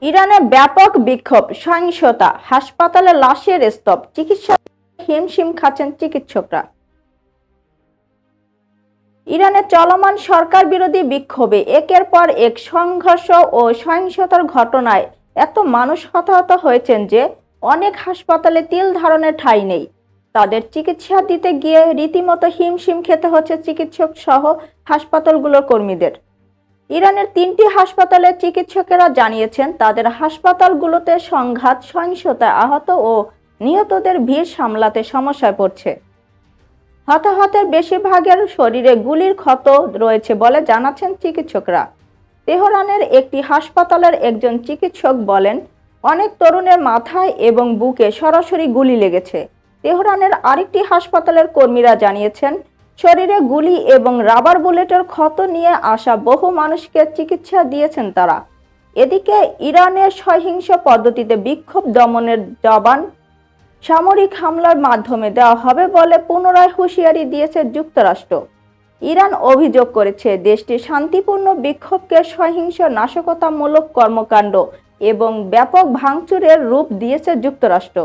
ইরানে ব্যাপক বিক্ষোভ, সহিংসতা, হাসপাতালে লাশের স্তূপ, চিকিৎসা হিমশিম খাচ্ছেন চিকিৎসকরা। ইরানে চলমান সরকার বিরোধী বিক্ষোভে একের পর এক সংঘর্ষ ও সহিংসতার ঘটনায় এত মানুষ হতাহত হয়েছেন যে অনেক হাসপাতালে তিল ধারণের ঠাঁই নেই। তাদের চিকিৎসা দিতে গিয়ে রীতিমতো হিমশিম খেতে হচ্ছে চিকিৎসক সহ হাসপাতালগুলোর কর্মীদের। ইরানের 3টি হাসপাতালের চিকিৎসকেরা জানিয়েছেন তাদের হাসপাতালগুলোতে সংঘাত, সহিংসতায় আহত ও নিহতদের ভিড় সামলাতে সমস্যায় পড়ছে। হতাহতের বেশিরভাগের শরীরে গুলির ক্ষত রয়েছে বলে জানাচ্ছেন চিকিৎসকরা। তেহরানের একটি হাসপাতালের একজন চিকিৎসক বলেন, অনেক তরুণের মাথায় এবং বুকে সরাসরি গুলি লেগেছে। তেহরানের আরেকটি হাসপাতালের কর্মীরা জানিয়েছেন, শরীরে গুলি এবং রাবার বুলেটের ক্ষত নিয়ে আসা বহু মানুষকে চিকিৎসা দিয়েছেন তারা। এদিকে ইরানের সহিংস পদ্ধতিতে বিক্ষোভ দমনের জবান সামরিক হামলার মাধ্যমে দেওয়া হবে বলে পুনরায় হুঁশিয়ারি দিয়েছে যুক্তরাষ্ট্র। ইরান অভিযোগ করেছে দেশটির শান্তিপূর্ণ বিক্ষোভকে সহিংস নাশকতামূলক কর্মকাণ্ড এবং ব্যাপক ভাঙচুরের রূপ দিয়েছে যুক্তরাষ্ট্র।